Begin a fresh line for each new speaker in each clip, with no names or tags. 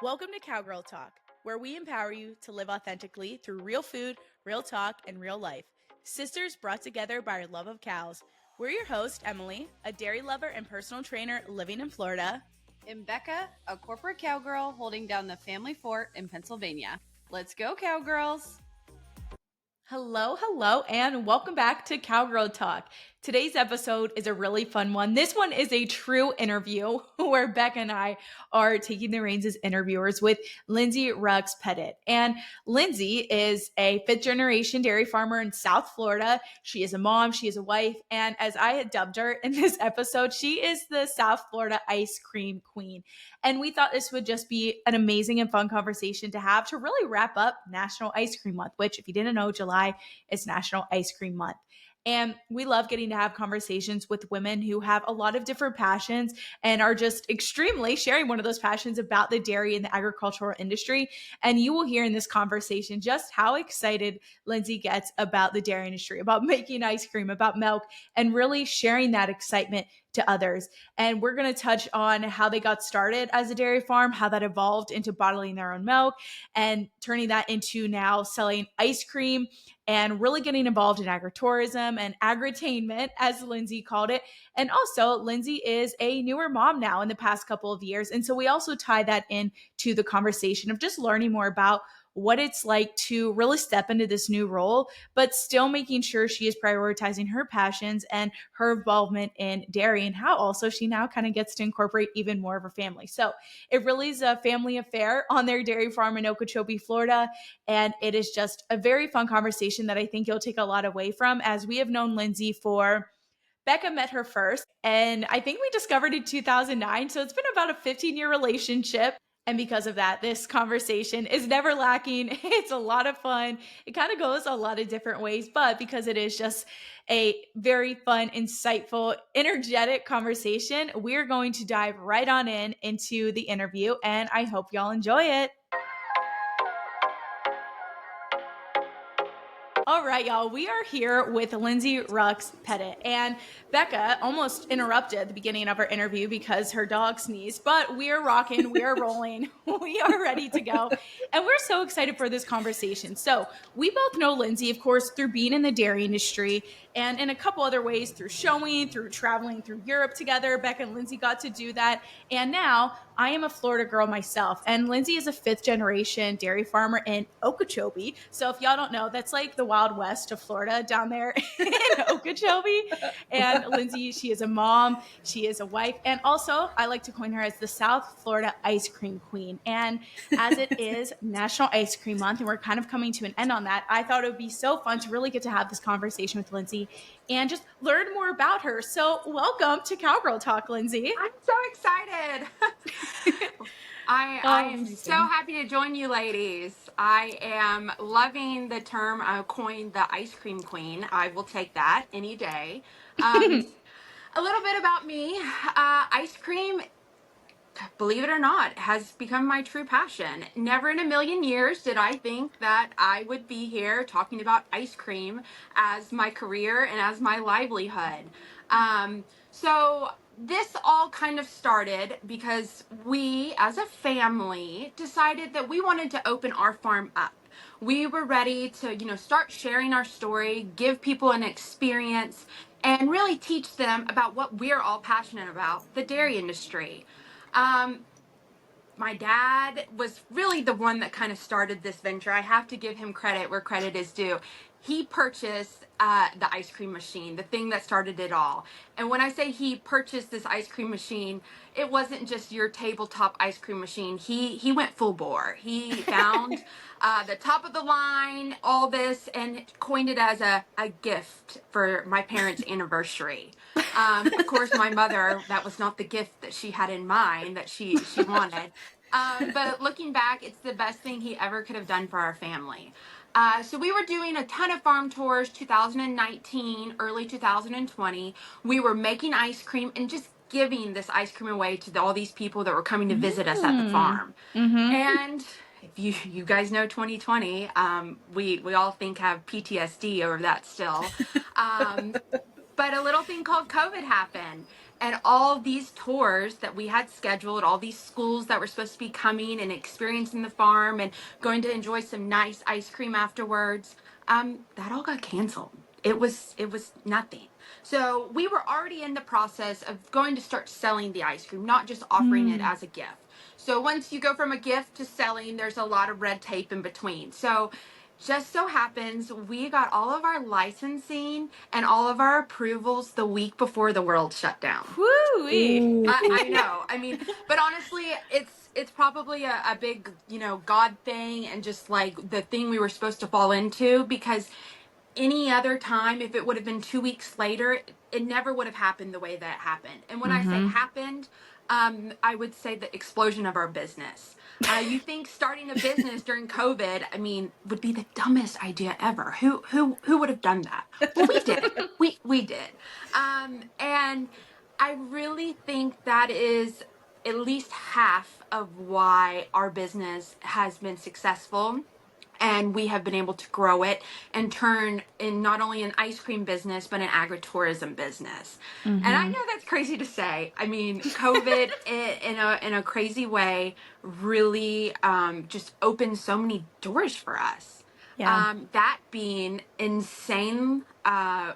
Welcome to Cowgirl Talk, where we empower you to live authentically through real food, real talk, and real life. Sisters brought together by our love of cows. We're your host, Emily, a dairy lover and personal trainer living in Florida.
And Becca, a corporate cowgirl holding down the family fort in Pennsylvania. Let's go, cowgirls!
Hello, and welcome back to Cowgirl Talk. Today's episode is a really fun one. This one is a true interview where Becca and I are taking the reins as interviewers with Lindsey Rucks Pettit. And Lindsey is a fifth generation dairy farmer in South Florida. She is a mom, she is a wife, and as I had dubbed her in this episode, she is the South Florida ice cream queen. And we thought this would just be an amazing and fun conversation to have to really wrap up National Ice Cream Month, which, if you didn't know, July is National Ice Cream Month. And we love getting to have conversations with women who have a lot of different passions and are just extremely sharing one of those passions about the dairy and the agricultural industry. And you will hear in this conversation just how excited Lindsey gets about the dairy industry, about making ice cream, about milk, and really sharing that excitement to others. And we're going to touch on how they got started as a dairy farm, how that evolved into bottling their own milk and turning that into now selling ice cream and really getting involved in agritourism and agritainment, as Lindsey called it. And also, Lindsey is a newer mom now in the past couple of years. And so we also tie that in to the conversation of just learning more about what it's like to really step into this new role, but still making sure she is prioritizing her passions and her involvement in dairy, and how also she now kind of gets to incorporate even more of her family. So it really is a family affair on their dairy farm in Okeechobee, Florida. And it is just a very fun conversation that I think you'll take a lot away from, as we have known Lindsey for Becca met her first, and I think we discovered in 2009. So it's been about a 15-year relationship. And because of that, this conversation is never lacking. It's a lot of fun. It kind of goes a lot of different ways, but because it is just a very fun, insightful, energetic conversation, we're going to dive right on into the interview, and I hope y'all enjoy it. All right, y'all, we are here with Lindsey Rucks Pettit. And Becca almost interrupted the beginning of our interview because her dog sneezed, but we are rocking, we are rolling, we are ready to go. And we're so excited for this conversation. So we both know Lindsey, of course, through being in the dairy industry and in a couple other ways, through showing, through traveling through Europe together. Becca and Lindsey got to do that. And now I am a Florida girl myself. And Lindsey is a fifth generation dairy farmer in Okeechobee. So if y'all don't know, that's like the Wild West of Florida down there in Okeechobee. And Lindsey, she is a mom, she is a wife, and also I like to coin her as the South Florida ice cream queen. And as it is National Ice Cream Month, and we're kind of coming to an end on that, I thought it would be so fun to really get to have this conversation with Lindsey and just learn more about her. So welcome to Cowgirl Talk, Lindsey.
I'm so excited. I am so happy to join you ladies. I am loving the term coined, the ice cream queen. I will take that any day. A little bit about me. Ice cream, believe it or not, has become my true passion. Never in a million years did I think that I would be here talking about ice cream as my career and as my livelihood. So this all kind of started because we, as a family, decided that we wanted to open our farm up. We were ready to, start sharing our story, give people an experience, and really teach them about what we're all passionate about, the dairy industry. My dad was really the one that kind of started this venture. I have to give him credit where credit is due. He purchased the ice cream machine, the thing that started it all. And when I say he purchased this ice cream machine, it wasn't just your tabletop ice cream machine. He went full bore. He found the top of the line, all this, and coined it as a gift for my parents' anniversary. Of course, my mother, that was not the gift that she had in mind that she wanted. But looking back, it's the best thing he ever could have done for our family. So we were doing a ton of farm tours, 2019, early 2020. We were making ice cream and just giving this ice cream away to all these people that were coming to visit us at the farm. And if you guys know 2020, we all think have PTSD over that still. But a little thing called COVID happened. And all these tours that we had scheduled, all these schools that were supposed to be coming and experiencing the farm and going to enjoy some nice ice cream afterwards, that all got canceled. It was nothing. So we were already in the process of going to start selling the ice cream, not just offering it as a gift. So once you go from a gift to selling, there's a lot of red tape in between. So just so happens we got all of our licensing and all of our approvals the week before the world shut down.
Woo-wee.
I know. I mean, but honestly, it's probably a big, God thing, and just like the thing we were supposed to fall into, because any other time, if it would have been 2 weeks later, it never would have happened the way that it happened. And when I say happened, I would say the explosion of our business. You think starting a business during COVID, I mean, would be the dumbest idea ever. Who would have done that? Well, we did. We did. And I really think that is at least half of why our business has been successful, and we have been able to grow it and turn in not only an ice cream business but an agritourism business. And I know that's crazy to say. I mean, COVID in a crazy way really just opened so many doors for us.
Yeah.
That being insane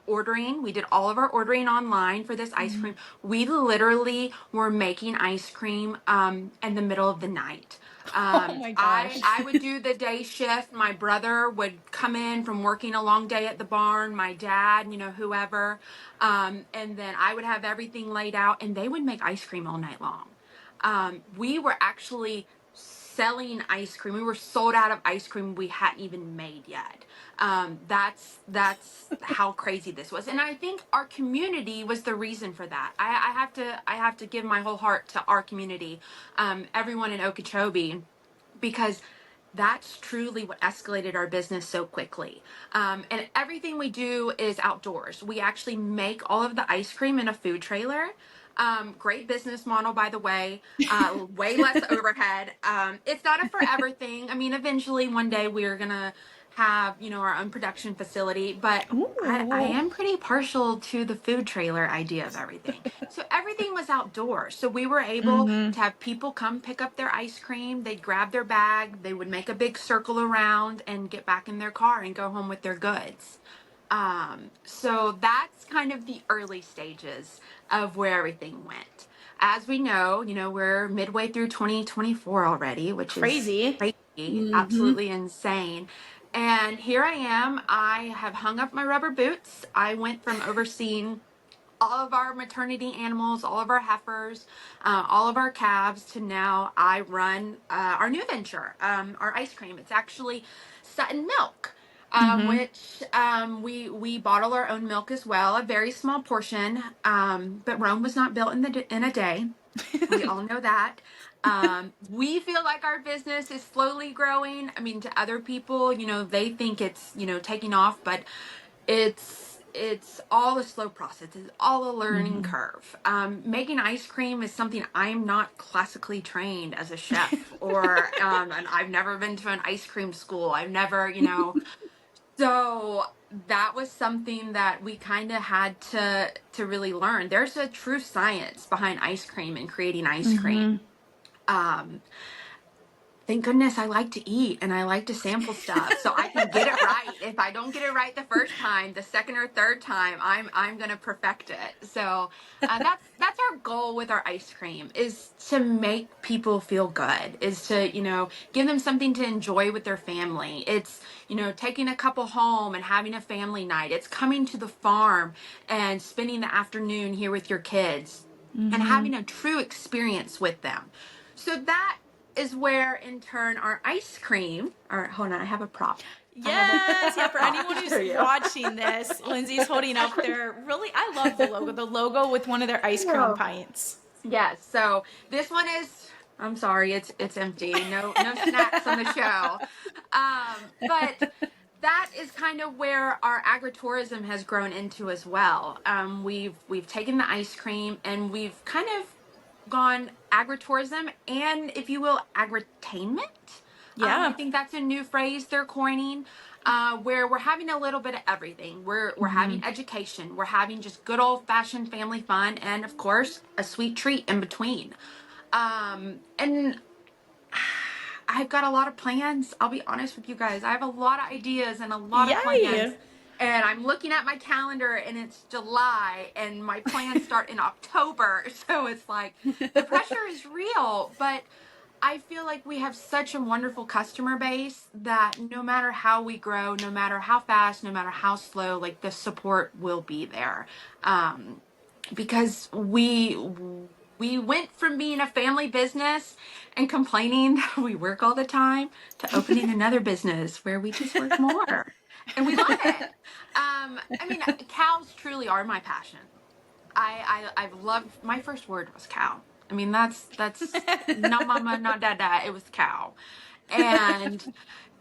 ordering. We did all of our ordering online for this ice cream. We literally were making ice cream in the middle of the night.
Oh my gosh.
I would do the day shift. My brother would come in from working a long day at the barn, my dad, whoever. And then I would have everything laid out, and they would make ice cream all night long. We were actually selling ice cream. We were sold out of ice cream we hadn't even made yet. That's how crazy this was. And I think our community was the reason for that. I have to give my whole heart to our community, everyone in Okeechobee, because that's truly what escalated our business so quickly. And everything we do is outdoors. We actually make all of the ice cream in a food trailer. Great business model, by the way. Way less overhead. It's not a forever thing. I mean, eventually one day we're gonna have, our own production facility, but I am pretty partial to the food trailer idea of everything. So everything was outdoors. So we were able to have people come pick up their ice cream. They'd grab their bag. They would make a big circle around and get back in their car and go home with their goods. So that's kind of the early stages of where everything went. As we know, we're midway through 2024 already, which
Crazy.
is crazy, absolutely insane. And here I am. I have hung up my rubber boots. I went from overseeing all of our maternity animals, all of our heifers, all of our calves, to now I run our new venture, our ice cream. It's actually Sutton Milk. Which we bottle our own milk as well, a very small portion. But Rome was not built in a day. We all know that. We feel like our business is slowly growing. I mean, to other people, they think it's taking off, but it's all a slow process. It's all a learning curve. Making ice cream is something I'm not classically trained as a chef, or and I've never been to an ice cream school. I've never, So that was something that we kind of had to really learn. There's a true science behind ice cream and creating ice cream. Thank goodness I like to eat and I like to sample stuff so I can get it right. If I don't get it right the first time, the second or third time, I'm gonna perfect it. So that's our goal with our ice cream, is to make people feel good, is to give them something to enjoy with their family. It's taking a couple home and having a family night. It's coming to the farm and spending the afternoon here with your kids and having a true experience with them. So that is where, in turn, our ice cream. All right, hold on, I have a prop.
Yes, yeah. For anyone who's watching this, Lindsey's holding up their I love the logo with one of their ice cream pints.
Yes. So this one is. I'm sorry, it's empty. No snacks on the show. But that is kind of where our agritourism has grown into as well. We've taken the ice cream and we've kind of gone agritourism and, if you will, agritainment.
Yeah.
I think that's a new phrase they're coining. where we're having a little bit of everything. We're having education, we're having just good old fashioned family fun, and of course a sweet treat in between. And I've got a lot of plans. I'll be honest with you guys. I have a lot of ideas and a lot of plans.
Yay.
And I'm looking at my calendar and it's July and my plans start in October. So it's like the pressure is real, but I feel like we have such a wonderful customer base that no matter how we grow, no matter how fast, no matter how slow, like the support will be there. Because we went from being a family business and complaining that we work all the time to opening another business where we just work more and we love it. I mean, cows truly are my passion. I've loved, my first word was cow. I mean, that's not mama, not dada, it was cow. And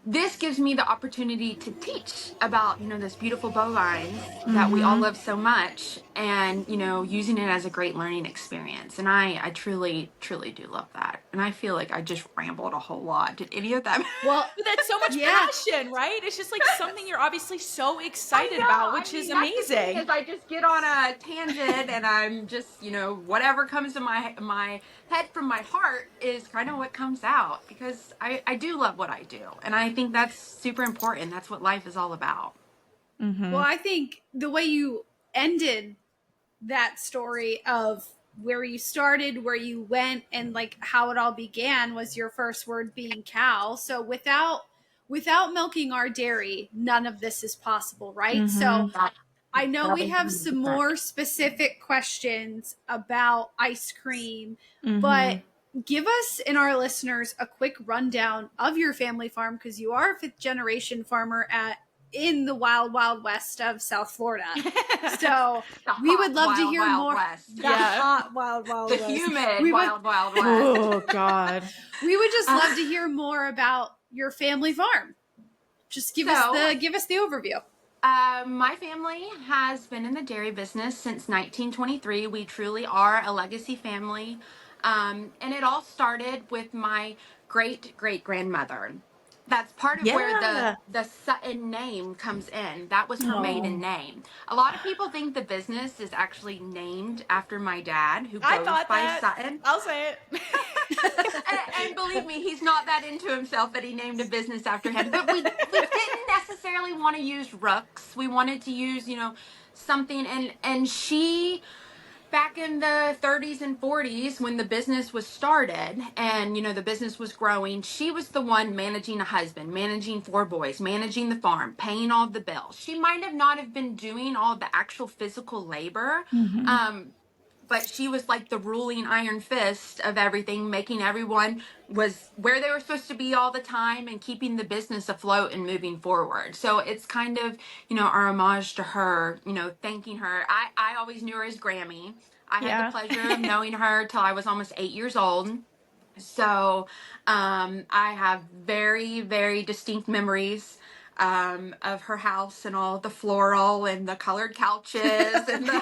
this gives me the opportunity to teach about, this beautiful bovines that we all love so much, and, using it as a great learning experience. And I truly, truly do love that. And I feel like I just rambled a whole lot. Did any of that?
Well, but that's so much passion, right? It's just like something you're obviously so excited about, which is
that's the thing,
amazing.
is I just get on a tangent and I'm just, whatever comes to my head from my heart is kind of what comes out, because I do love what I do. And I think that's super important. That's what life is all about.
Well, I think the way you ended that story of where you started, where you went, and like how it all began was your first word being cow. So without milking our dairy, none of this is possible, right? So I know we have some more specific questions about ice cream, but give us and our listeners a quick rundown of your family farm, because you are a fifth generation farmer in the wild, wild west of South Florida. So we would love to hear more.
West.
The hot, wild, wild
The
west.
humid wild, wild west.
Oh, God.
We would just love to hear more about your family farm. Just give us the overview.
My family has been in the dairy business since 1923. We truly are a legacy family. And it all started with my great great grandmother. That's part of where the Sutton name comes in. That was her maiden name. A lot of people think the business is actually named after my dad, who goes by Sutton.
I'll say it.
And believe me, he's not that into himself that he named a business after him. But we didn't necessarily want to use Rucks. We wanted to use, something. And she, back in the 30s and 40s, when the business was started and, the business was growing, she was the one managing a husband, managing 4 boys, managing the farm, paying all the bills. She might have not have been doing all the actual physical labor, but she was like the ruling iron fist of everything, making everyone was where they were supposed to be all the time and keeping the business afloat and moving forward. So it's kind of, our homage to her, thanking her. I always knew her as Grammy. I had the pleasure of knowing her till I was almost 8 years old. So I have very, very distinct memories of her house and all the floral and the colored couches and the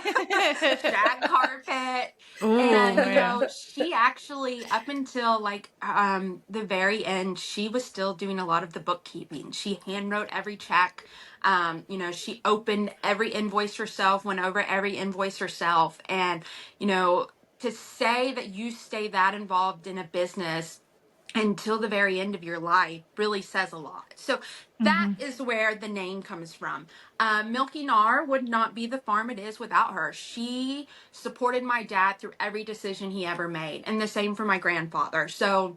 shag carpet.
Ooh,
and she actually, up until like the very end, she was still doing a lot of the bookkeeping. She hand wrote every check. She opened every invoice herself, went over every invoice herself. And to say that you stay that involved in a business until the very end of your life really says a lot. So that is where the name comes from. Milking R would not be the farm it is without her. She supported my dad through every decision he ever made, and the same for my grandfather. So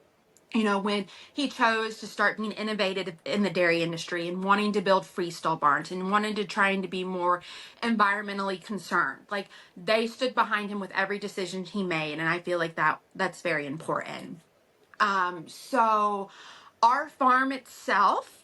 when he chose to start being innovative in the dairy industry and wanting to build freestall barns and wanted to trying to be more environmentally concerned, like they stood behind him with every decision he made. And I feel like that's very important. So our farm itself,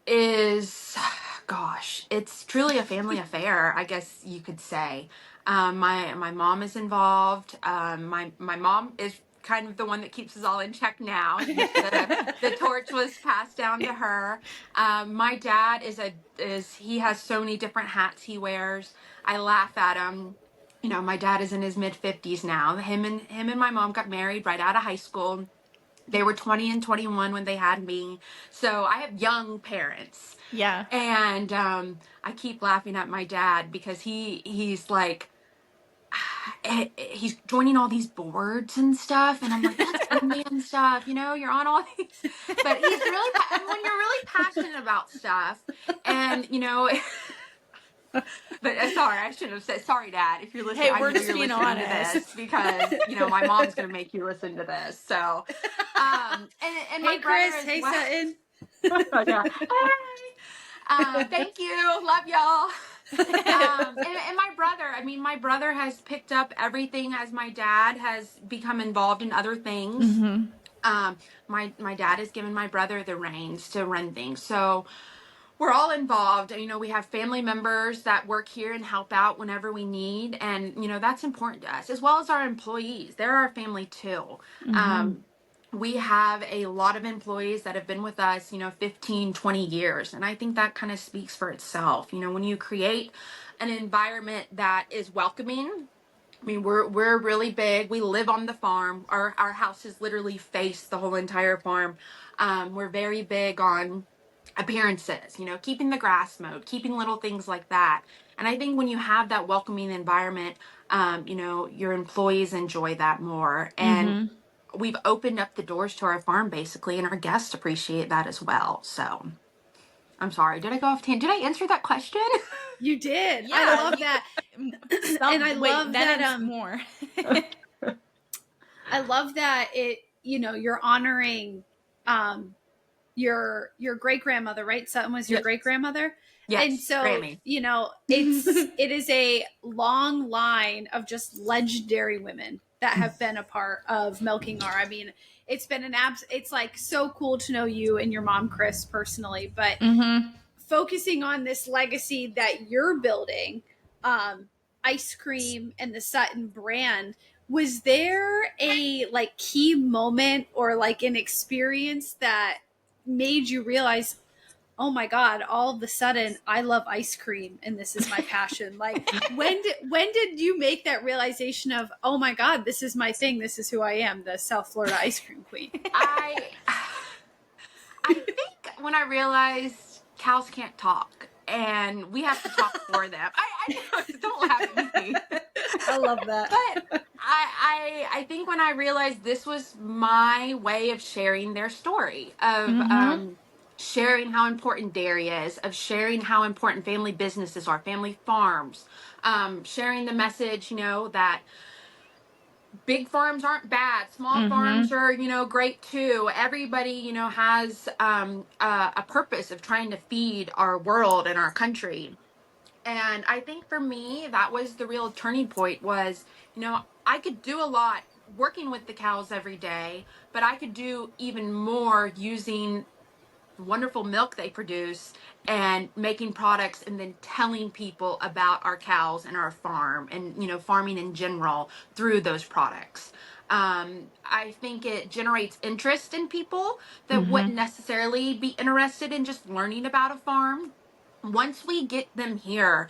is, gosh, it's truly a family affair, I guess you could say. My mom is involved. My mom is kind of the one that keeps us all in check now. The torch was passed down to her. My dad he has so many different hats he wears. I laugh at him. My dad is in his mid 50s now. Him and my mom got married right out of high school. They were 20 and 21 when they had me. So I have young parents.
Yeah.
And I keep laughing at my dad because he's like, he's joining all these boards and stuff, and I'm like, that's man stuff, you're on all these, but he's really, when you're really passionate about stuff, and but sorry, I shouldn't have said sorry, Dad, if you're listening.
Hey, we're
I know
just
you're
being
listening
honest.
to this because my mom's gonna make you listen to this. So, and
Hey,
my
Chris.
brother
Hey,
well.
Sutton.
Yeah. Hey. Thank you. Love y'all. And my brother has picked up everything as my dad has become involved in other things.
Mm-hmm.
My dad has given my brother the reins to run things. So we're all involved. We have family members that work here and help out whenever we need. And, that's important to us, as well as our employees. They're our family too.
Mm-hmm.
We have a lot of employees that have been with us, 15, 20 years. And I think that kind of speaks for itself. When you create an environment that is welcoming, we're really big. We live on the farm. Our houses literally face the whole entire farm. We're very big on appearances, keeping the grass mowed, keeping little things like that. And I think when you have that welcoming environment, your employees enjoy that more. And we've opened up the doors to our farm basically, and our guests appreciate that as well. So I'm sorry, did I go off tangent? Did I answer that question?
You did.
Yeah,
I love that. And I love that
more.
I love that you're honoring your great grandmother, right? Sutton was your great grandmother.
Yes,
and so
Grammy.
it is a long line of just legendary women that have been a part of Milking Our. It's been it's like so cool to know you and your mom, Chris, personally, but focusing on this legacy that you're building, ice cream and the Sutton brand, was there a key moment or an experience that made you realize, oh my God, all of a sudden I love ice cream and this is my passion? When did you make that realization of, oh my God, this is my thing, this is who I am, the South Florida ice cream queen?
I think when I realized cows can't talk and we have to talk for them. I don't laugh at me.
I love that.
But I think when I realized this was my way of sharing their story, of sharing how important dairy is, of sharing how important family businesses are, family farms, sharing the message, that big farms aren't bad. Small farms are, great too. Everybody, has a purpose of trying to feed our world and our country. And I think for me, that was the real turning point was, I could do a lot working with the cows every day, but I could do even more using the wonderful milk they produce and making products and then telling people about our cows and our farm and, farming in general through those products. I think it generates interest in people that wouldn't necessarily be interested in just learning about a farm. Once we get them here,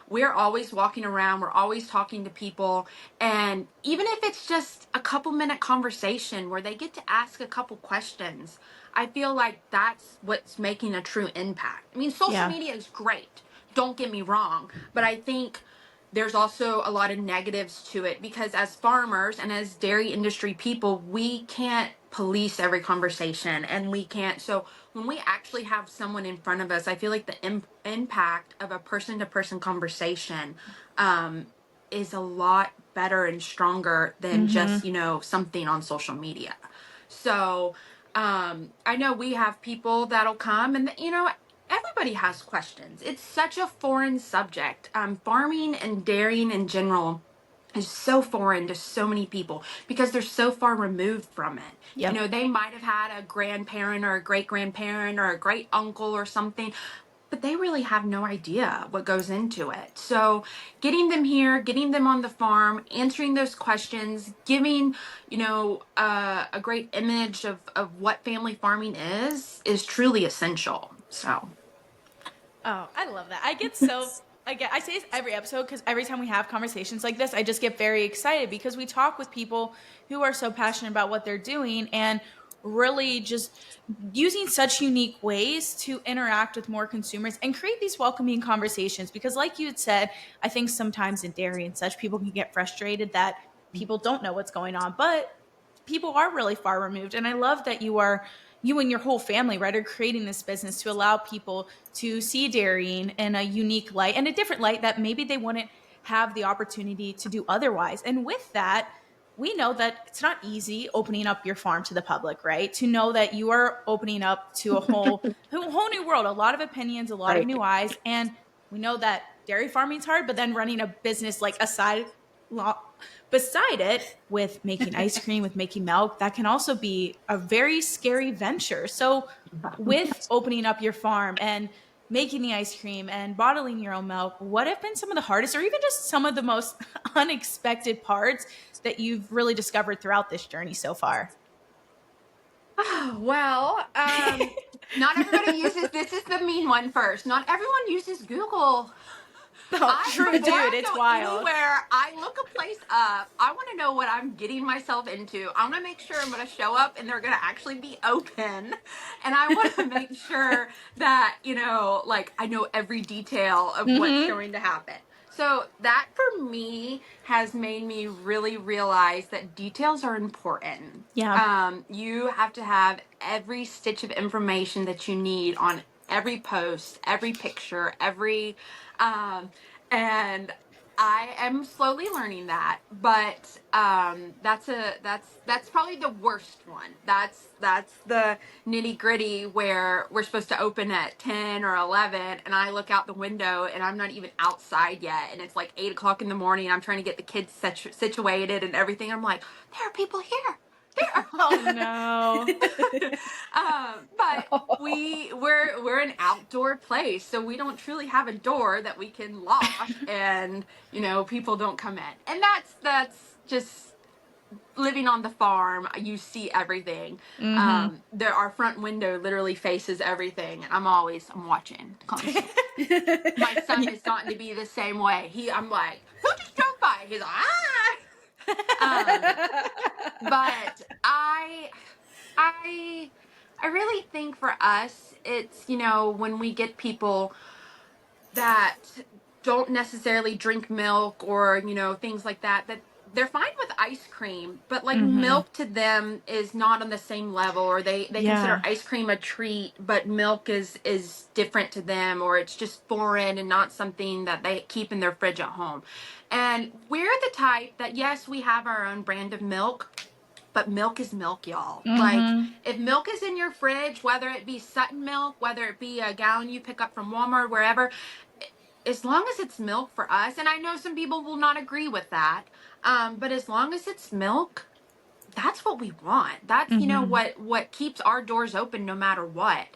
we're always walking around, we're always talking to people. And even if it's just a couple minute conversation where they get to ask a couple questions, I feel like that's what's making a true impact. Social media is great, don't get me wrong, but I think there's also a lot of negatives to it because as farmers and as dairy industry people, we can't police every conversation and we can't. So when we actually have someone in front of us, I feel like the impact of a person-to-person conversation is a lot better and stronger than just, something on social media. So I know we have people that'll come and, everybody has questions. It's such a foreign subject. Farming and dairying in general is so foreign to so many people because they're so far removed from it.
Yep.
They might have had a grandparent or a great grandparent or a great uncle or something, but they really have no idea what goes into it. So getting them here, getting them on the farm, answering those questions, giving, a great image of what family farming is truly essential. So.
Oh, I love that. Again, I say this every episode because every time we have conversations like this, I just get very excited because we talk with people who are so passionate about what they're doing and really just using such unique ways to interact with more consumers and create these welcoming conversations. Because, like you had said, I think sometimes in dairy and such, people can get frustrated that people don't know what's going on, but people are really far removed. And I love that you and your whole family, right, are creating this business to allow people to see dairying in a unique light and a different light that maybe they wouldn't have the opportunity to do otherwise. And with that, we know that it's not easy opening up your farm to the public, right? To know that you are opening up to a whole new world, a lot of opinions, a lot of new eyes. And we know that dairy farming is hard, but then running a business like beside it with making ice cream, with making milk, that can also be a very scary venture. So with opening up your farm and making the ice cream and bottling your own milk, what have been some of the hardest or even just some of the most unexpected parts that you've really discovered throughout this journey so far?
Well, not everybody uses, this is the mean one first. Not everyone uses Google.
True,
Before I
dude, it's
go
wild.
anywhere, I look a place up. I want to know what I'm getting myself into. I want to make sure I'm going to show up and they're going to actually be open. And I want to make sure that, like I know every detail of what's going to happen. So that for me has made me really realize that details are important.
Yeah.
You have to have every stitch of information that you need on every post, every picture, um, and I am slowly learning that, but that's probably the worst one. That's the nitty gritty where we're supposed to open at 10 or 11, and I look out the window and I'm not even outside yet, and it's like 8 o'clock in the morning. I'm trying to get the kids situated and everything. I'm like, there are people here.
Oh no.
But we're an outdoor place, so we don't truly have a door that we can lock, and people don't come in. And that's just living on the farm. You see everything. Our front window literally faces everything, and I'm watching constantly. My son has gotten to be the same way. I'm like, who just drove by? He's like, ah. But I really think for us, it's, when we get people that don't necessarily drink milk or, things like that, that they're fine with ice cream, but like milk to them is not on the same level, or they consider ice cream a treat, but milk is different to them, or it's just foreign and not something that they keep in their fridge at home. And we're the type that, yes, we have our own brand of milk, but milk is milk, y'all. Like, if milk is in your fridge, whether it be Sutton milk, whether it be a gallon you pick up from Walmart, wherever, as long as it's milk for us, and I know some people will not agree with that, but as long as it's milk, that's what we want. That's, what keeps our doors open no matter what,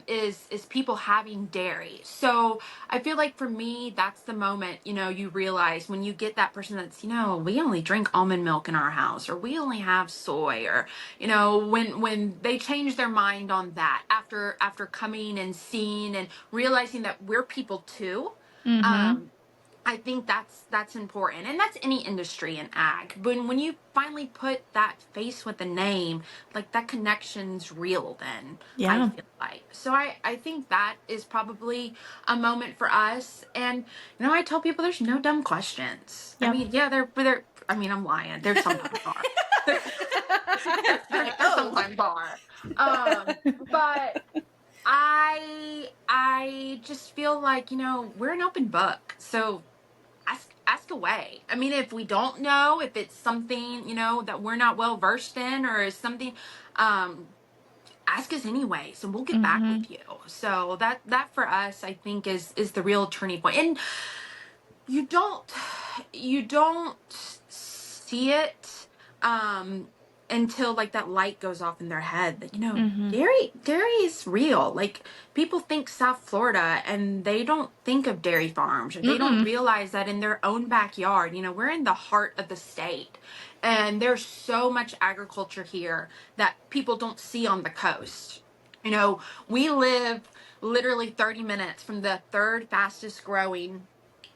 is people having dairy. So I feel like for me, that's the moment, you realize when you get that person that's, we only drink almond milk in our house, or we only have soy, or, when they change their mind on that after coming and seeing and realizing that we're people too. I think that's important, and that's any industry in ag. But when you finally put that face with the name, like, that connection's real then. I feel like. So I think that is probably a moment for us. And I tell people there's no dumb questions. I mean, I'm lying. There's sometimes are. There's sometimes are. But I just feel like, we're an open book. So ask away. I mean, if we don't know, if it's something, that we're not well versed in, or is something, ask us anyways, and we'll get back with you. So that for us, I think is the real turning point. And you don't see it, until like that light goes off in their head that, dairy is real. Like, people think South Florida and they don't think of dairy farms, or they don't realize that in their own backyard, we're in the heart of the state, and there's so much agriculture here that people don't see on the coast. You know, we live literally 30 minutes from the third fastest growing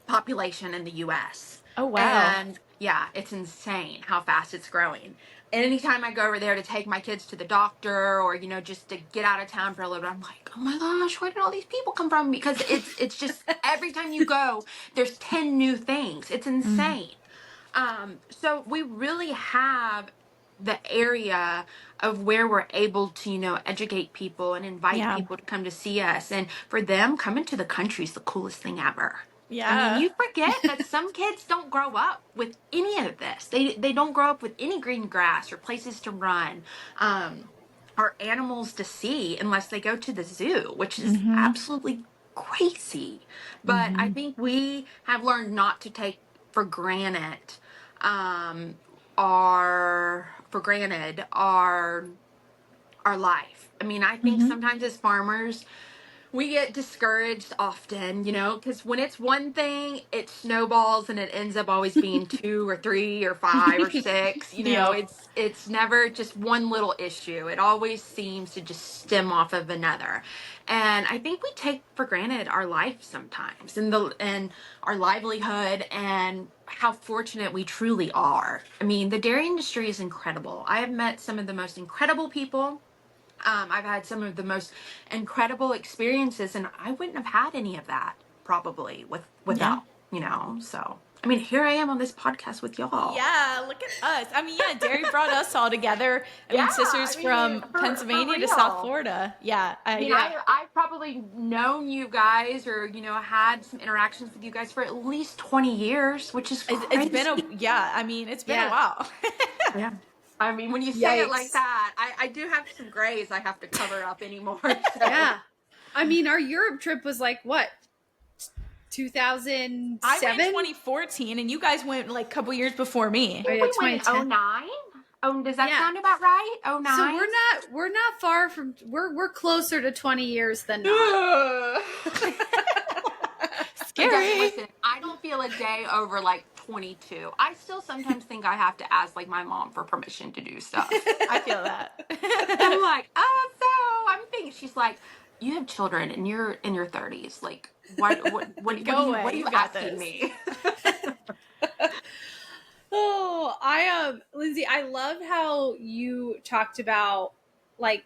population in the US.
Oh, wow.
And yeah, it's insane how fast it's growing. And anytime I go over there to take my kids to the doctor or, just to get out of town for a little bit, I'm like, oh my gosh, where did all these people come from? Because it's just every time you go, there's 10 new things. It's insane. So we really have the area of where we're able to, educate people and invite
Yeah.
people to come to see us. And for them, coming to the country is the coolest thing ever. I mean,
Yeah.
you forget that some kids don't grow up with any of this. They don't grow up with any green grass or places to run, or animals to see unless they go to the zoo, which is absolutely crazy. But I think we have learned not to take for granted our life. I mean, I think sometimes as farmers, we get discouraged often, because when it's one thing, it snowballs and it ends up always being 2 or 3 or 5 or 6.
Yep.
It's never just one little issue. It always seems to just stem off of another. And I think we take for granted our life sometimes and our livelihood and how fortunate we truly are. I mean, the dairy industry is incredible. I have met some of the most incredible people. I've had some of the most incredible experiences, and I wouldn't have had any of that probably without, so. I mean, here I am on this podcast with y'all.
Yeah, look at us. I mean, yeah, dairy brought us all together. Sisters from Pennsylvania to South Florida. Yeah.
I've probably known you guys or, had some interactions with you guys for at least 20 years, which is crazy.
It's been a while.
Yeah. I mean, when you say it like that, I do have some grays I have to cover up anymore. So.
Yeah. I mean, our Europe trip was like, what, 2007?
I went 2014, and you guys went like a couple years before me.
We went 2009. Oh, does that sound about right? 09?
So we're not far from, we're closer to 20 years than not.
Scary.
Listen, I don't feel a day over like 22. I still sometimes think I have to ask like my mom for permission to do stuff.
I feel that.
I'm like, I'm thinking, she's like, you have children and you're in your 30s. Like, what are you asking me?
Lindsey, I love how you talked about like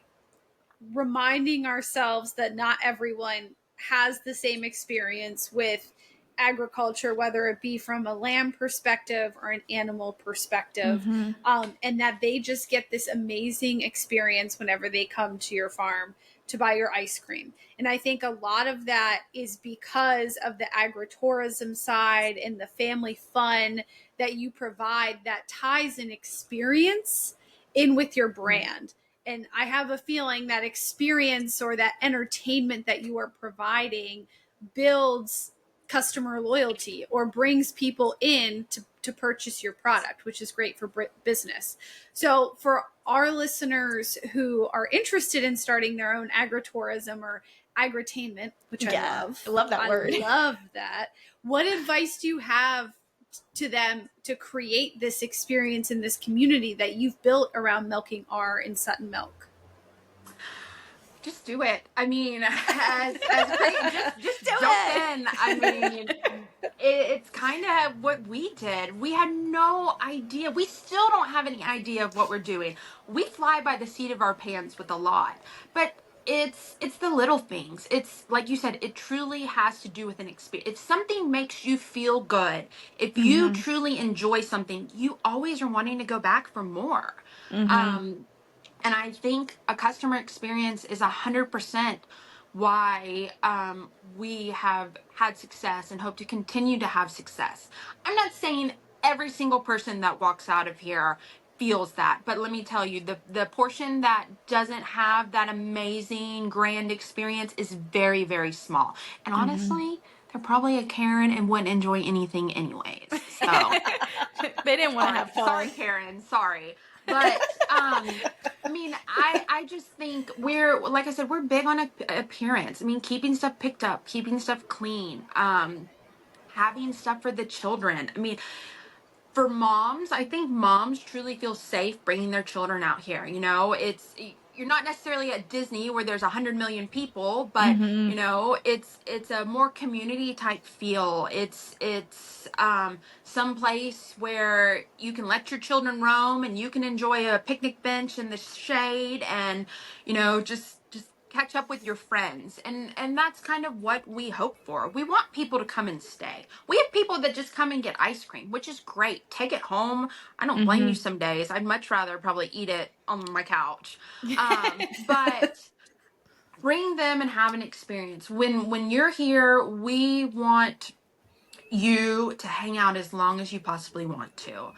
reminding ourselves that not everyone has the same experience with agriculture, whether it be from a lamb perspective or an animal perspective, and that they just get this amazing experience whenever they come to your farm to buy your ice cream. And I think a lot of that is because of the agritourism side and the family fun that you provide that ties an experience in with your brand. And I have a feeling that experience or that entertainment that you are providing builds customer loyalty or brings people in to purchase your product, which is great for business. So for our listeners who are interested in starting their own agritourism or agritainment, which I love.
I love that word.
I love that. What advice do you have to them to create this experience in this community that you've built around Milking R in Sutton Milk?
Just do it. I mean, as great, just jump in. I mean, it's kind of what we did. We had no idea. We still don't have any idea of what we're doing. We fly by the seat of our pants with a lot, but it's the little things. It's like you said, it truly has to do with an experience. If something makes you feel good, if you truly enjoy something, you always are wanting to go back for more. And I think a customer experience is 100% why we have had success and hope to continue to have success. I'm not saying every single person that walks out of here feels that, but let me tell you, the portion that doesn't have that amazing grand experience is very, very small. And honestly, they're probably a Karen and wouldn't enjoy anything anyways. So
they didn't want to have fun.
Sorry, Karen. Sorry. But, I mean, I just think like I said, we're big on appearance. I mean, keeping stuff picked up, keeping stuff clean, having stuff for the children. I mean, for moms, I think moms truly feel safe bringing their children out here. you're not necessarily at Disney where there's 100 million people, but you know, it's a more community type feel. It's some place where you can let your children roam and you can enjoy a picnic bench in the shade, and you know, just catch up with your friends. And that's kind of what we hope for. We want people to come and stay. We have people that just come and get ice cream, which is great. Take it home. I don't blame you some days. I'd much rather probably eat it on my couch. But bring them and have an experience. When you're here, we want you to hang out as long as you possibly want to.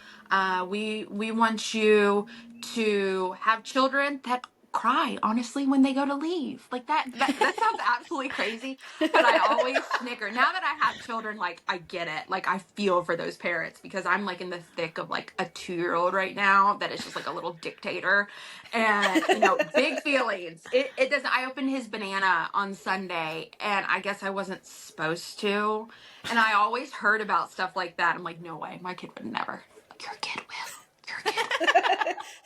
We want you to have children that cry honestly when they go to leave. Like that sounds absolutely crazy, but I always snicker. Now that I have children, like I get it. Like I feel for those parents, because I'm like in the thick of like a 2-year-old right now that is just like a little dictator, and you know, big feelings. It doesn't. I opened his banana on Sunday, and I guess I wasn't supposed to. And I always heard about stuff like that. I'm like, no way, my kid would never. Your kid will. Your kid will.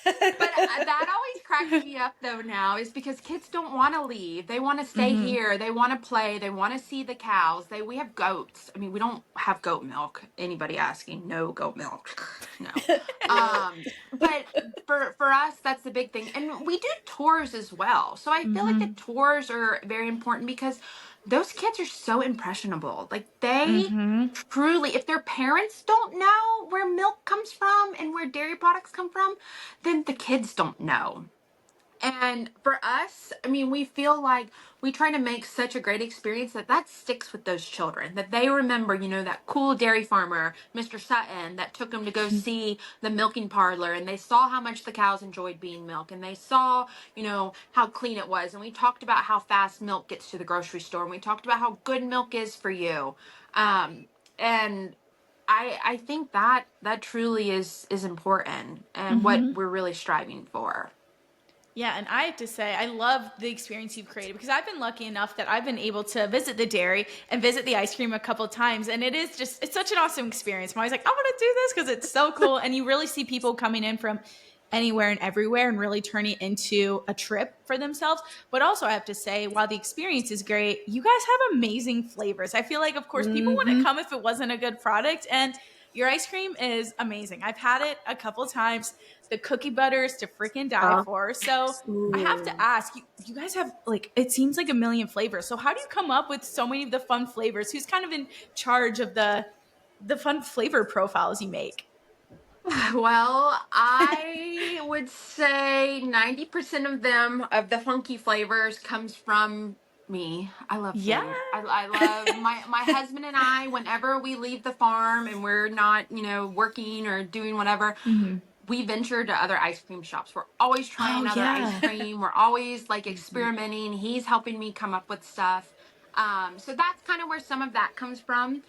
But that always cracks me up though now, is because kids don't want to leave. They want to stay here. They want to play. They want to see the cows. We have goats. I mean, we don't have goat milk. Anybody asking? No goat milk. No. But for us, that's the big thing. And we do tours as well. So I feel like the tours are very important, because those kids are so impressionable. Like they truly, if their parents don't know where milk comes from and where dairy products come from, then the kids don't know. And for us, I mean, we feel like we try to make such a great experience that sticks with those children, that they remember, you know, that cool dairy farmer, Mr. Sutton, that took them to go see the milking parlor, and they saw how much the cows enjoyed being milked, and they saw, you know, how clean it was. And we talked about how fast milk gets to the grocery store, and we talked about how good milk is for you. And I think that truly is important, and what we're really striving for.
Yeah, and I have to say, I love the experience you've created, because I've been lucky enough that I've been able to visit the dairy and visit the ice cream a couple of times, and it's such an awesome experience. I'm always like, I want to do this because it's so cool, and you really see people coming in from anywhere and everywhere and really turning it into a trip for themselves. But also, I have to say, while the experience is great, you guys have amazing flavors. I feel like, of course, people wouldn't come if it wasn't a good product, and your ice cream is amazing. I've had it a couple times. The cookie butter is to freaking die for. So I have to ask, you guys have, like, it seems like a million flavors. So how do you come up with so many of the fun flavors? Who's kind of in charge of the fun flavor profiles you make?
Well, I would say 90% of them, of the funky flavors, comes from me. I love food.
Yeah.
I love my husband and I, whenever we leave the farm and we're not, you know, working or doing whatever, we venture to other ice cream shops. We're always trying other ice cream. We're always like experimenting. He's helping me come up with stuff. So that's kind of where some of that comes from.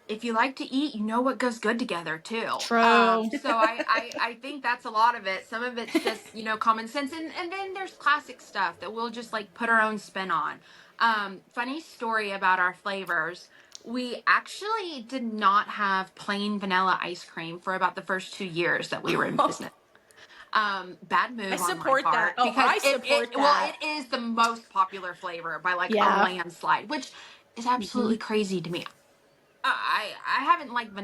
If you like to eat, you know what goes good together too.
True.
So I think that's a lot of it. Some of it's just, you know, common sense. And then there's classic stuff that we'll just like put our own spin on. Funny story about our flavors. We actually did not have plain vanilla ice cream for about the first 2 years that we were in business. Bad move
I support
on my part,
that.
because
I support that.
Well, it is the most popular flavor by like a landslide, which is absolutely crazy to me. I haven't liked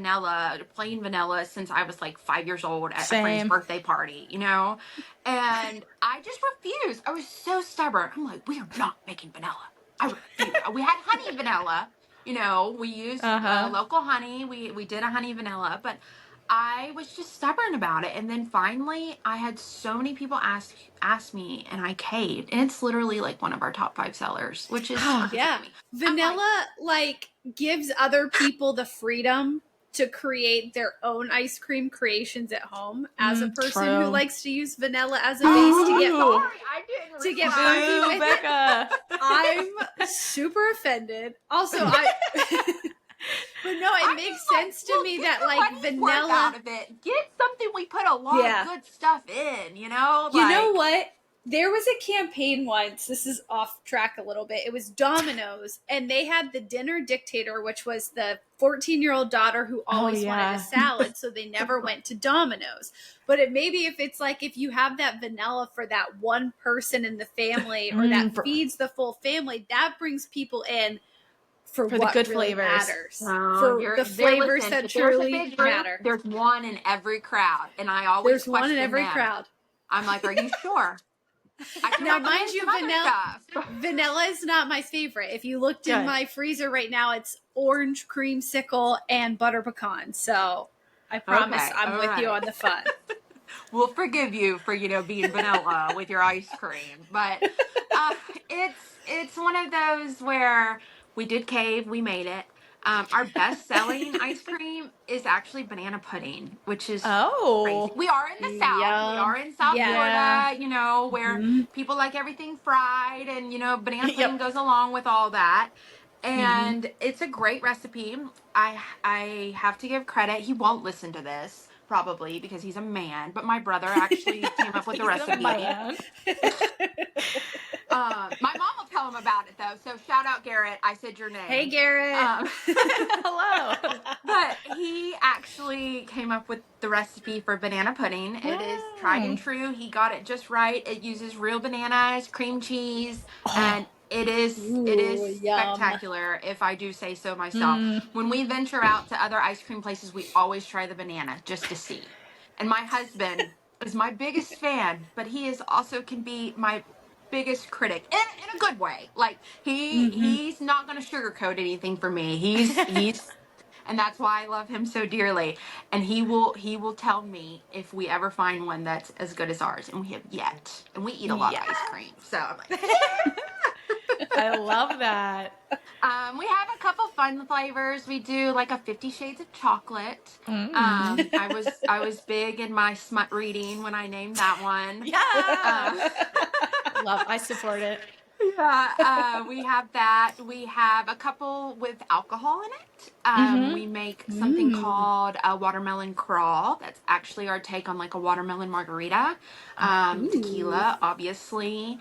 plain vanilla, since I was like 5 years old at a friend's birthday party, you know? And I just refused. I was so stubborn. I'm like, we are not making vanilla. I refuse. We had honey vanilla, you know, we used local honey. We did a honey vanilla, but I was just stubborn about it. And then finally, I had so many people ask me, and I caved. And it's literally like one of our top 5 sellers, which is
vanilla like gives other people the freedom to create their own ice cream creations at home. As a person who likes to use vanilla as a base to get funky with
Becca.
I'm super offended. Also, but no, it makes sense to me that like vanilla
out of it. Get something we put a lot of good stuff in, you know?
You know what? There was a campaign once, this is off track a little bit. It was Domino's, and they had the dinner dictator, which was the 14-year-old daughter who always wanted a salad, so they never went to Domino's. But maybe if it's like, if you have that vanilla for that one person in the family, or that feeds the full family, that brings people in for what
the good
really
flavors.
matters. For the flavors that truly matter.
There's one in every crowd, and I always
There's one in every
them.
crowd.
I'm like, are you sure?
Now, mind you, vanilla is not my favorite. If you looked in my freezer right now, it's orange creamsicle and butter pecan. So I promise I'm with you on the fun.
We'll forgive you for, being vanilla with your ice cream. But it's one of those where we did cave, we made it. Our best-selling ice cream is actually banana pudding, which is crazy. We are in the South.
Yum.
We are in South Florida, where people like everything fried, and, banana pudding goes along with all that. And it's a great recipe. I have to give credit. He won't listen to this, probably, because he's a man. But my brother actually came up with the recipe. My mom will tell him about it, though. So shout out, Garrett. I said your name.
Hey, Garrett.
Hello.
But he actually came up with the recipe for banana pudding. It is tried and true. He got it just right. It uses real bananas, cream cheese, and it is spectacular, if I do say so myself. When we venture out to other ice cream places, we always try the banana just to see. And my husband is my biggest fan, but he is also can be my biggest critic in a good way. Like he's not going to sugarcoat anything for me. He's and that's why I love him so dearly. And he will tell me if we ever find one that's as good as ours, and we have yet. And we eat a lot of ice cream, so I'm like,
I love that.
We have a couple fun flavors. We do like a 50 Shades of Chocolate. I was big in my smut reading when I named that one.
I support it.
We have that. We have a couple with alcohol in it. We make something called a watermelon crawl. That's actually our take on like a watermelon margarita. Tequila, obviously.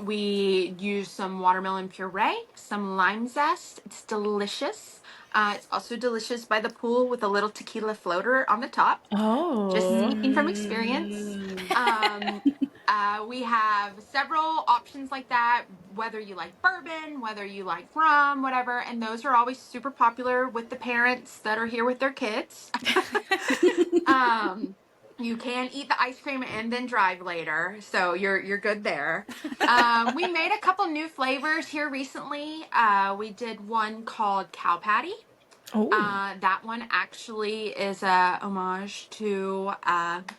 We use some watermelon puree, some lime zest. It's delicious. It's also delicious by the pool with a little tequila floater on the top. Just speaking from experience. We have several options like that, whether you like bourbon, whether you like rum, whatever, and those are always super popular with the parents that are here with their kids. You can eat the ice cream and then drive later, so you're good there. We made a couple new flavors here recently. We did one called Cow Patty. That one actually is a homage to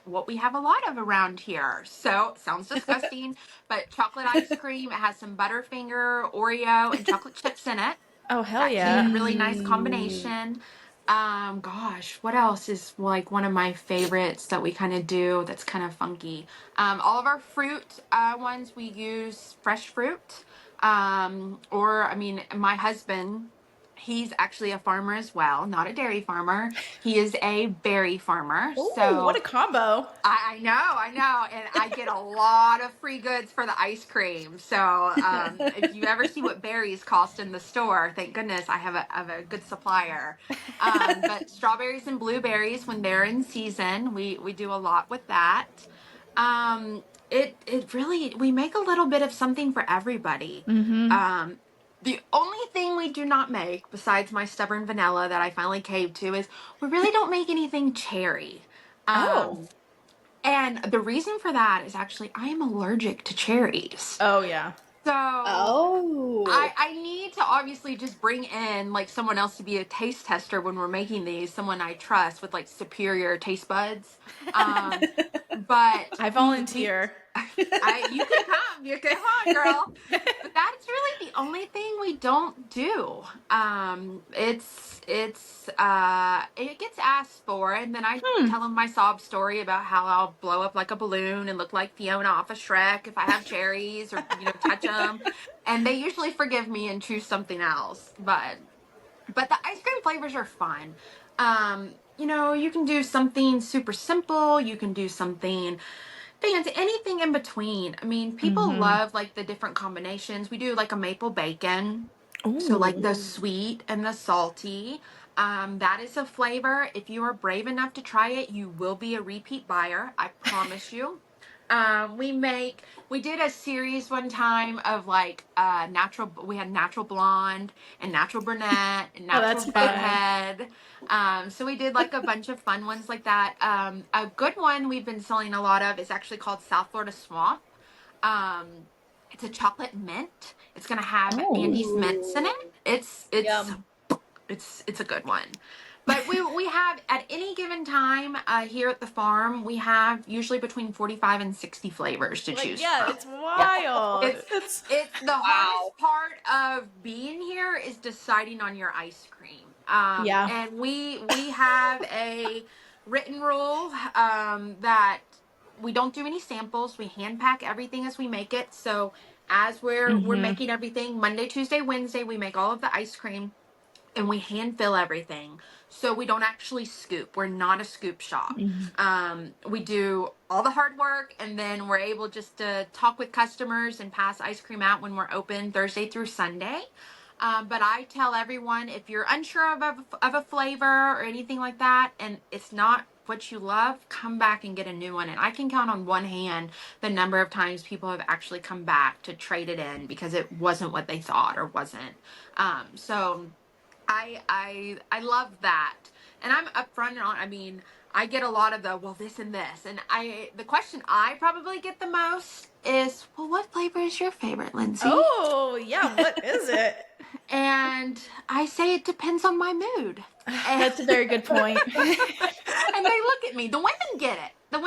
what we have a lot of around here. So, it sounds disgusting, but chocolate ice cream. It has some Butterfinger, Oreo, and chocolate chips in it.
Oh, hell
yeah. A really nice combination. What else is like one of my favorites that we kind of do that's kind of funky? All of our fruit ones, we use fresh fruit. My husband, he's actually a farmer as well, not a dairy farmer. He is a berry farmer.
Ooh,
so
what a combo.
I know. And I get a lot of free goods for the ice cream. So if you ever see what berries cost in the store, thank goodness I have a good supplier. But strawberries and blueberries, when they're in season, we do a lot with that. It really, we make a little bit of something for everybody. The only thing we do not make, besides my stubborn vanilla that I finally caved to, is we really don't make anything cherry. And the reason for that is actually I am allergic to cherries.
Oh, yeah.
So I need to obviously just bring in like someone else to be a taste tester when we're making these, someone I trust with like superior taste buds. But
I volunteer.
You can come, girl. But that's really the only thing we don't do. It gets asked for, and then I tell them my sob story about how I'll blow up like a balloon and look like Fiona off of Shrek if I have cherries or touch them, and they usually forgive me and choose something else. But the ice cream flavors are fun. You can do something super simple. You can do something fancy, anything in between. I mean, people love like the different combinations. We do like a maple bacon. So like the sweet and the salty. That is a flavor. If you are brave enough to try it, you will be a repeat buyer. I promise you. We did a series one time of like we had natural blonde and natural brunette and natural redhead. So we did like a bunch of fun ones like that. A good one we've been selling a lot of is actually called South Florida Swamp. It's a chocolate mint. It's gonna have Andes mints in it.
Yum.
It's a good one. But we have at any given time here at the farm, we have usually between 45 and 60 flavors to choose from.
It's wild.
It's the hardest part of being here is deciding on your ice cream. And we have a written rule that we don't do any samples. We hand pack everything as we make it. So as we're making everything, Monday, Tuesday, Wednesday, we make all of the ice cream. And we hand fill everything. So we don't actually scoop. We're not a scoop shop. We do all the hard work, and then we're able just to talk with customers and pass ice cream out when we're open Thursday through Sunday. But I tell everyone, if you're unsure of a flavor or anything like that, and it's not what you love, come back and get a new one. And I can count on one hand the number of times people have actually come back to trade it in because it wasn't what they thought or wasn't. So I love that. And I'm upfront on, I mean, I get a lot of this and this. And the question I probably get the most is, well, what flavor is your favorite, Lindsey?
Oh, yeah. What is it?
And I say it depends on my mood.
That's a very good point.
And they look at me. The women get it. The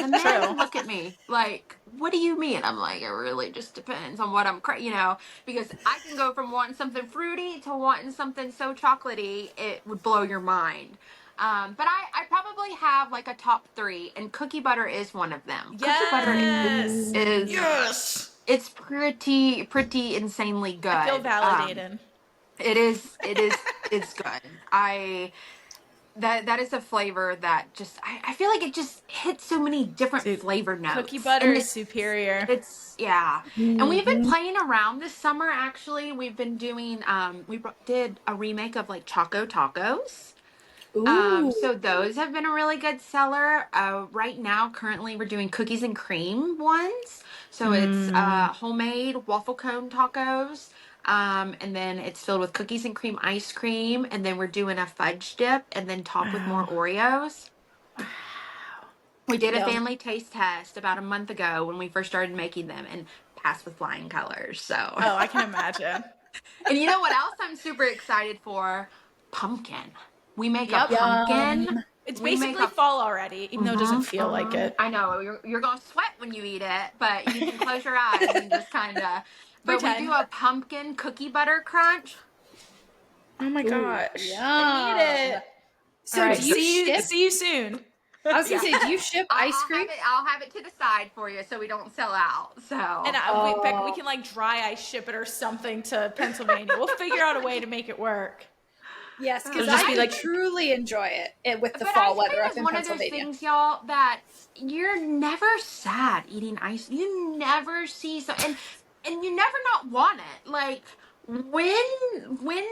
men look at me like, what do you mean? I'm like, it really just depends on what I'm, because I can go from wanting something fruity to wanting something so chocolatey, it would blow your mind. But I probably have like a top 3, and cookie butter is one of them.
Yes.
Cookie butter is it's pretty insanely good.
I feel validated.
It's good. That is a flavor that just I feel like it just hits so many different flavor notes.
Cookie butter is superior.
And we've been playing around this summer. Actually, we've been doing we did a remake of like Choco Tacos. So those have been a really good seller. Right now, currently, we're doing cookies and cream ones. So it's homemade waffle cone tacos. And then it's filled with cookies and cream ice cream. And then we're doing a fudge dip and then topped with more Oreos. We did a family taste test about a month ago when we first started making them and passed with flying colors. So.
Oh, I can imagine.
And you know what else I'm super excited for? Pumpkin. We make a pumpkin.
It's basically fall already, even though it doesn't feel like it.
I know. You're going to sweat when you eat it, but you can close your eyes and just kind of... But we do a pumpkin cookie butter crunch.
Oh my gosh.
I
need it.
So do you ship?
See you soon.
I was going to say, do you ship ice cream?
I'll have it to the side for you so we don't sell out. So.
And Becca, we can like dry ice ship it or something to Pennsylvania. We'll figure out a way to make it work.
Yes, because I truly enjoy it with the fall weather up in Pennsylvania.
One of those things, y'all, that you're never sad eating ice. You never see and you never not want it. Like, when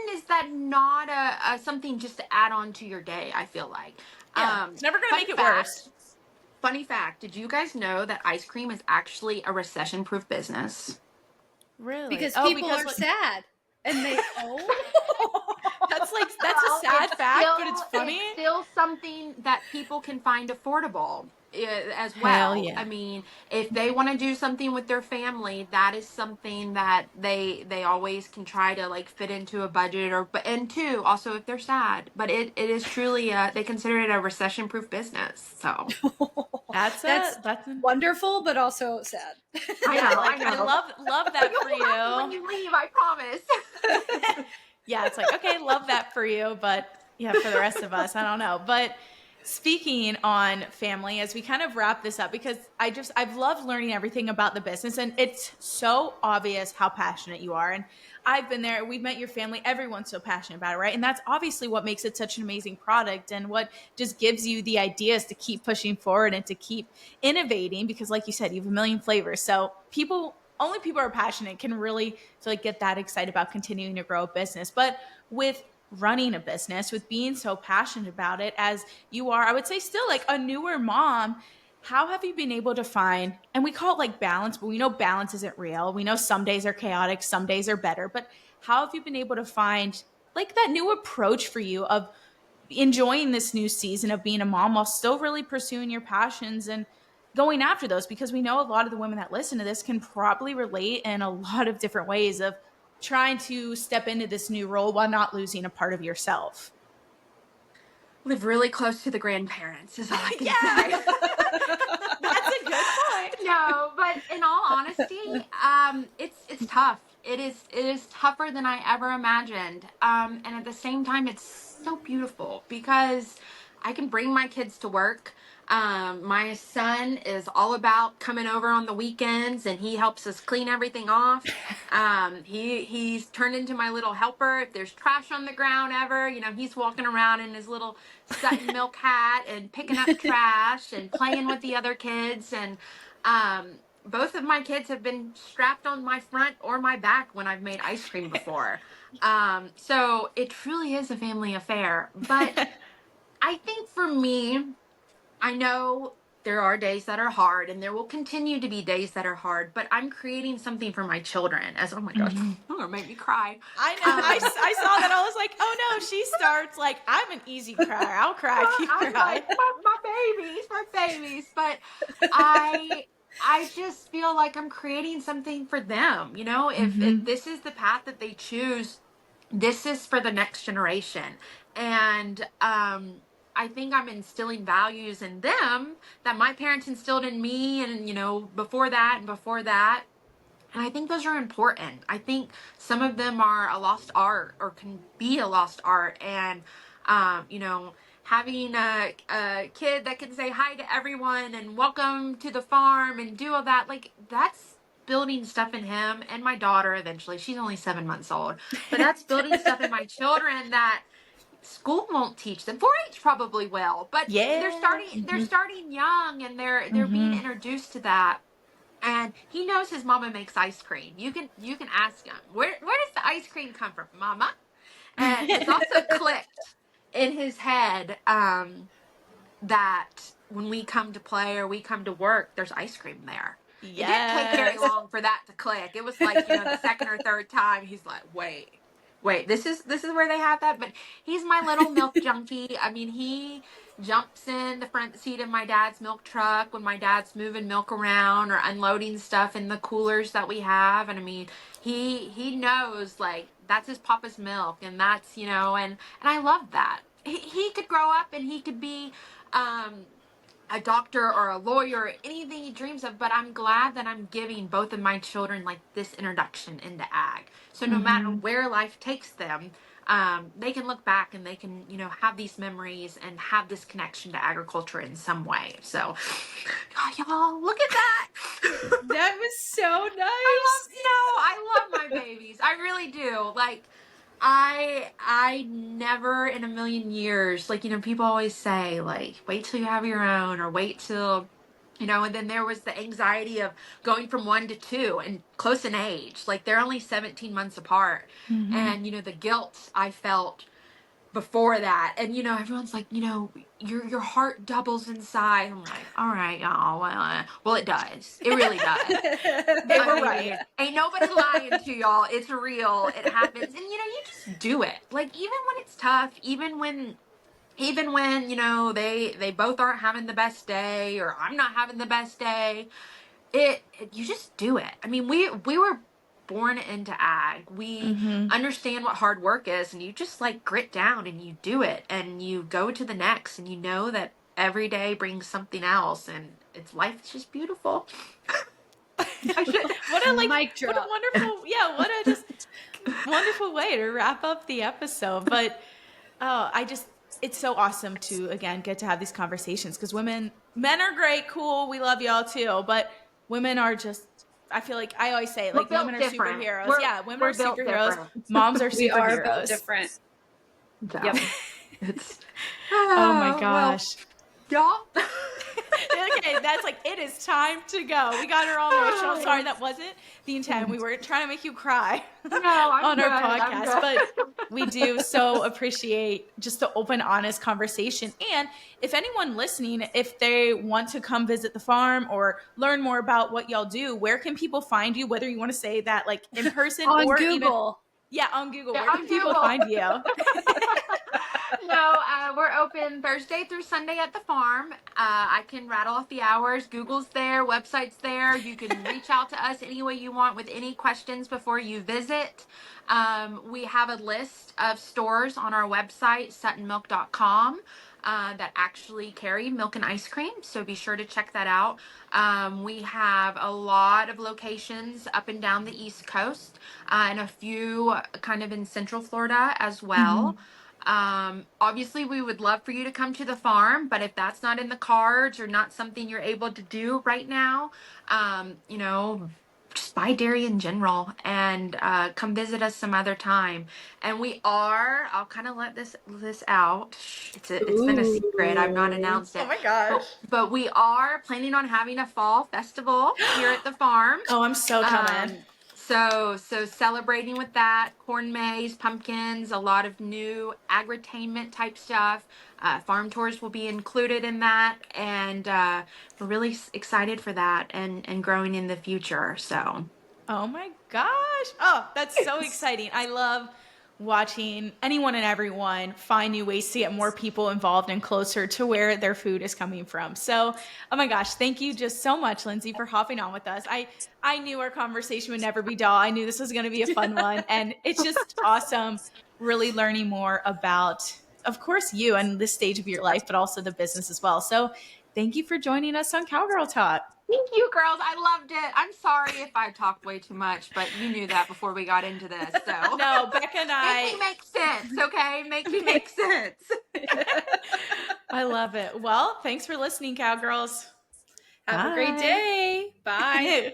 is that not a something just to add on to your day? I feel like
it's never gonna make it worse.
Funny fact: did you guys know that ice cream is actually a recession-proof business?
Really?
Because people are sad and they
That's a sad fact, but it's funny.
It's still something that people can find affordable as well.
Hell yeah.
I mean, if they want to do something with their family, that is something that they always can try to like fit into a budget and two, also if they're sad. But it is truly they consider it a recession-proof business. So
that's
wonderful, but also sad.
I know.
I love that for you.
When you leave, I promise.
Yeah, it's like, okay, love that for you, but yeah, for the rest of us, I don't know. But speaking on family, as we kind of wrap this up, because I've loved learning everything about the business, and it's so obvious how passionate you are. And I've been there, we've met your family, everyone's so passionate about it, right? And that's obviously what makes it such an amazing product, and what just gives you the ideas to keep pushing forward and to keep innovating, because like you said, you have a million flavors. So only people who are passionate can really get that excited about continuing to grow a business. But with running a business, with being so passionate about it as you are, I would say still like a newer mom, how have you been able to find, and we call it like balance, but we know balance isn't real. We know some days are chaotic, some days are better, but how have you been able to find like that new approach for you of enjoying this new season of being a mom while still really pursuing your passions and going after those? Because we know a lot of the women that listen to this can probably relate in a lot of different ways of trying to step into this new role while not losing a part of yourself.
Live really close to the grandparents is all I can
Yeah.
say.
That's a good point.
No, but in all honesty, it's tough. It is tougher than I ever imagined. And at the same time, it's so beautiful because I can bring my kids to work. My son is all about coming over on the weekends, and he helps us clean everything off. He's turned into my little helper. If there's trash on the ground ever, he's walking around in his little Sutton milk hat and picking up trash and playing with the other kids. And both of my kids have been strapped on my front or my back when I've made ice cream before. So it truly is a family affair. But I think for me, I know there are days that are hard, and there will continue to be days that are hard, but I'm creating something for my children. Oh my gosh, you're gonna make me cry.
I know. I saw that. I was like, oh no, she starts like, I'm an easy crier. I'll cry if you
I'm
cry.
like, my babies. But I just feel like I'm creating something for them. If this is the path that they choose, this is for the next generation. And I think I'm instilling values in them that my parents instilled in me, and before that and before that. And I think those are important. I think some of them are a lost art, or can be a lost art. And having a kid that can say hi to everyone and welcome to the farm and do all that, like, that's building stuff in him. And my daughter, eventually, she's only 7 months old, but that's building stuff in my children that school won't teach them. 4-H probably will, but
Yeah.
they're starting young, and they're being introduced to that. And he knows his mama makes ice cream. You can ask him, where does the ice cream come from, mama? And it's also clicked in his head that when we come to play or we come to work, there's ice cream there. Yes. It didn't take very long for that to click. It was like, the second or third time, he's like, wait, this is where they have that. But he's my little milk junkie. I mean, he jumps in the front seat of my dad's milk truck when my dad's moving milk around or unloading stuff in the coolers that we have. And I mean, he knows, like, that's his papa's milk, and that's, and I love that. He could grow up and he could be a doctor or a lawyer or anything he dreams of, but I'm glad that I'm giving both of my children like this introduction into ag. So no matter where life takes them, they can look back and they can, have these memories and have this connection to agriculture in some way. So, y'all, look at that.
That was so nice.
I love my babies. I really do. Like, I never in a million years, like, people always say, like, wait till you have your own, or wait till, and then there was the anxiety of going from 1 to 2 and close in age. Like, they're only 17 months apart. And, the guilt I felt before that. And, everyone's like, your heart doubles in size. I'm like, all right, y'all. Well, it does. It really does.
They were right.
Ain't nobody lying to y'all. It's real. It happens. And, you just do it. Like, even when it's tough, even when, they both aren't having the best day, or I'm not having the best day, you just do it. I mean, we were born into ag. We understand what hard work is, and you just like grit down and you do it, and you go to the next, and you know that every day brings something else, and life's just beautiful.
What a wonderful, what a just wonderful way to wrap up the episode. But I just it's so awesome to, again, get to have these conversations because men are great, cool, we love y'all too, but women are just, I feel like I always say, like, women are
different.
superheroes. Women
We're
are
built
superheroes.
different.
Moms are
We are built
superheroes.
different.
So,
Yep.
it's
Oh my gosh.
y'all.
Okay, that's like, it is time to go. We got her all emotional. Sorry, that wasn't the intent. We weren't trying to make you cry
No, I'm
on our
good, I'm
podcast,
good.
but we do so appreciate just the open, honest conversation. And if anyone listening, if they want to come visit the farm or learn more about what y'all do, where can people find you? Whether you want to say that like in person
On
or
Google.
even on Google.
Yeah,
Where
on
can people
Google.
find you?
No, we're open Thursday through Sunday at the farm. I can rattle off the hours. Google's there, website's there. You can reach out to us any way you want with any questions before you visit. We have a list of stores on our website, suttonmilk.com, that actually carry milk and ice cream. So be sure to check that out. We have a lot of locations up and down the East Coast, and a few kind of in Central Florida as well. Obviously we would love for you to come to the farm, but if that's not in the cards or not something you're able to do right now, just buy dairy in general and come visit us some other time. And I'll kind of let this out. It's been a secret. I've not announced it.
Oh my gosh.
But we are planning on having a fall festival here at the farm.
Oh, I'm so coming.
So celebrating with that, corn maze, pumpkins, a lot of new agritainment type stuff. Farm tours will be included in that, and we're really excited for that and growing in the future. So,
oh my gosh. Oh, that's so exciting. I love watching anyone and everyone find new ways to get more people involved and closer to where their food is coming from. So, oh my gosh, thank you just so much, Lindsey, for hopping on with us. I knew our conversation would never be dull. I knew this was going to be a fun one. And it's just awesome really learning more about, of course, you and this stage of your life, but also the business as well. So thank you for joining us on Cowgirl Talk.
thank you, girls. I loved it. I'm sorry if I talked way too much, but you knew that before we got into this. So
No, Becca and
make me make sense, okay? Make me make sense.
I love it. Well, thanks for listening, Cowgirls.
Have a great day. Bye.